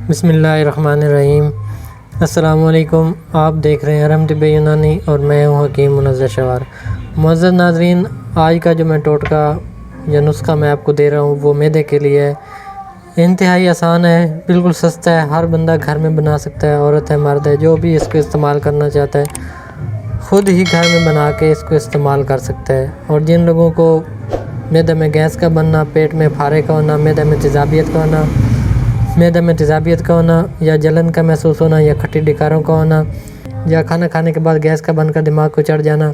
बिस्मिल्लाहिर्रहमानिर्रहीम। अस्सलाम वालेकुम। आप देख रहे हैं अरहम तिब यूनानी और मैं हूं हकीम मुनज़्ज़र शवार। मुअज़्ज़ज़ नाज़रीन, आज का जो मैं टोटका या नुस्खा मैं आपको दे रहा हूं वो मैदे के लिए है। इंतहाई आसान है, बिल्कुल सस्ता है, हर बंदा घर में बना सकता है, औरत है मर्द है, जो भी इसको इस्तेमाल करना चाहता है ख़ुद ही घर में बना के इसको इस्तेमाल कर सकता है। और जिन लोगों को मैदे में गैस का बनना, पेट में फारे का होना, मैदे में तेज़ाबियत का होना या जलन का महसूस होना या खट्टी डिकारों का होना या खाना खाने के बाद गैस का बनकर दिमाग को चढ़ जाना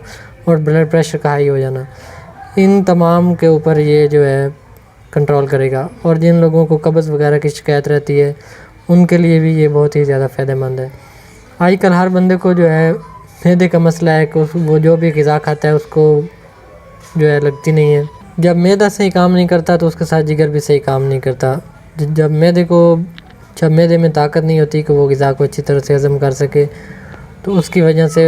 और ब्लड प्रेशर का हाई हो जाना, इन तमाम के ऊपर ये जो है कंट्रोल करेगा। और जिन लोगों को कब्ज़ वगैरह की शिकायत रहती है उनके लिए भी ये बहुत ही ज़्यादा फ़ायदेमंद है। आजकल हर बंदे को जो है मैदे का मसला है कि वो जो भी ग़िज़ा खाता है उसको जो है लगती नहीं है। जब मैदा सही काम नहीं करता तो उसके साथ जिगर भी सही काम नहीं करता। जब मैदे में ताकत नहीं होती कि वो ग़िज़ा को अच्छी तरह से हज़म कर सके, तो उसकी वजह से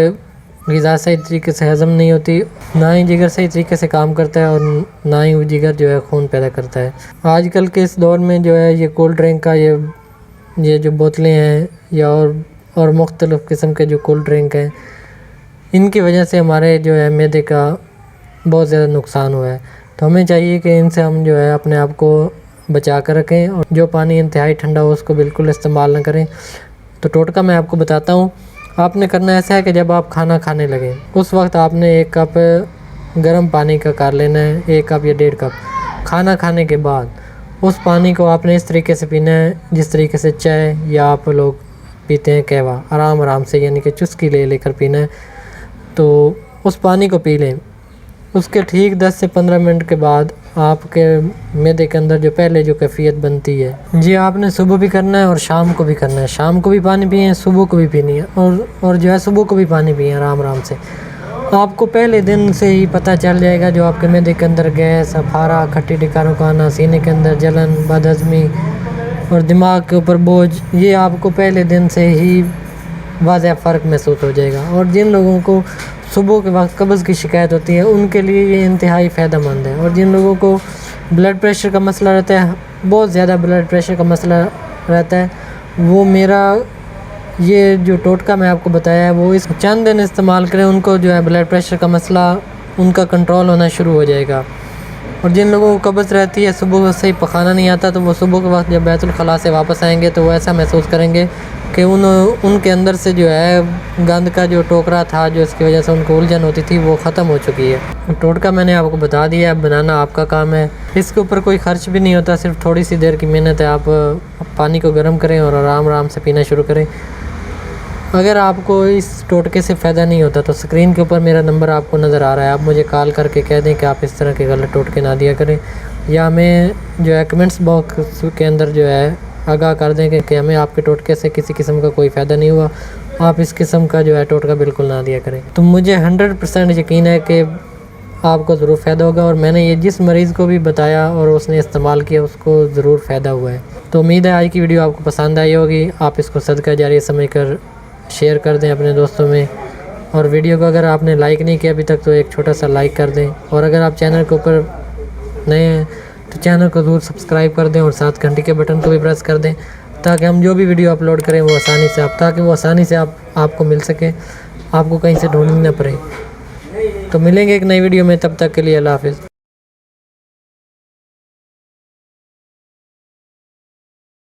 ग़िज़ा सही तरीके से हज़म नहीं होती, ना ही जिगर सही तरीके से काम करता है और ना ही वो जिगर जो है खून पैदा करता है। आजकल के इस दौर में जो है ये कोल्ड ड्रिंक का ये जो बोतलें हैं या और मुख्तलिफ़ किस्म के जो कोल्ड ड्रिंक हैं, इनकी वजह से हमारे जो है मैदे का बहुत ज़्यादा नुकसान हुआ है। तो हमें चाहिए कि इनसे हम जो है अपने आप को बचा कर रखें और जो पानी इंतहाई ठंडा हो उसको बिल्कुल इस्तेमाल ना करें। तो टोटका मैं आपको बताता हूँ। आपने करना ऐसा है कि जब आप खाना खाने लगें उस वक्त आपने 1 कप गर्म पानी का कर लेना है, 1 कप या 1.5 कप। खाना खाने के बाद उस पानी को आपने इस तरीके से पीना है जिस तरीके से चाय या आप लोग पीते हैं कहवा, आराम से, यानी कि चुस्की लेकर पीना है। तो उस पानी को पी लें। उसके ठीक 10 से 15 मिनट के बाद आपके मैदे के अंदर जो पहले जो कैफियत बनती है, जी आपने सुबह भी करना है और शाम को भी करना है। शाम को भी पानी पिए, सुबह को भी पीनी है और जो है सुबह को भी पानी पिए आराम से। आपको पहले दिन से ही पता चल जाएगा जो आपके मैदे के अंदर गैस, फारा, खट्टी डिकारों का आना, सीने के अंदर जलन, बदहज़मी और दिमाग के ऊपर बोझ, ये आपको पहले दिन से ही वाज़ेह फ़र्क महसूस हो जाएगा। और जिन लोगों को सुबह के वक्त कब्ज़ की शिकायत होती है उनके लिए ये इंतहाई फ़ायदेमंद है। और जिन लोगों को ब्लड प्रेशर का मसला रहता है, बहुत ज़्यादा ब्लड प्रेशर का मसला रहता है, वो मेरा ये जो टोटका मैं आपको बताया है वो इस चंद दिन इस्तेमाल करें, उनको जो है ब्लड प्रेशर का मसला उनका कंट्रोल होना शुरू हो जाएगा। और जिन लोगों को कब्ज़ रहती है, सुबह से ही पखाना नहीं आता, तो वो सुबह के वक्त जब बैतुल खला से वापस आएंगे तो वो ऐसा महसूस करेंगे कि उनके अंदर से जो है गंद का जो टोकरा था, जो इसकी वजह से उनको उलझन होती थी, वो ख़त्म हो चुकी है। टोटका मैंने आपको बता दिया है, बनाना आपका काम है। इसके ऊपर कोई ख़र्च भी नहीं होता, सिर्फ थोड़ी सी देर की मेहनत है। आप पानी को गर्म करें और आराम से पीना शुरू करें। अगर आपको इस टोटके से फ़ायदा नहीं होता तो स्क्रीन के ऊपर मेरा नंबर आपको नज़र आ रहा है, आप मुझे कॉल करके कह दें कि आप इस तरह के गलत टोटके ना दिया करें, या हमें जो है कमेंट्स बॉक्स के अंदर जो है आगाह कर दें कि हमें आपके टोटके से किसी किस्म का कोई फ़ायदा नहीं हुआ, आप इस किस्म का जो है टोटका बिल्कुल ना दिया करें। तो मुझे 100% यकीन है कि आपको ज़रूर फ़ायदा होगा। और मैंने ये जिस मरीज़ को भी बताया और उसने इस्तेमाल किया उसको ज़रूर फ़ायदा हुआ है। तो उम्मीद है आज की वीडियो आपको पसंद आई होगी। आप इसको सदका जारिया समझ कर शेयर कर दें अपने दोस्तों में। और वीडियो को अगर आपने लाइक नहीं किया अभी तक तो एक छोटा सा लाइक कर दें। और अगर आप चैनल के ऊपर नए हैं तो चैनल को ज़रूर सब्सक्राइब कर दें और साथ घंटी के बटन को भी प्रेस कर दें, ताकि हम जो भी वीडियो अपलोड करें वो आसानी से आपको मिल सके, आपको कहीं से ढूंढनी ना पड़े। तो मिलेंगे एक नई वीडियो में, तब तक के लिए अल्लाह हाफ़िज़।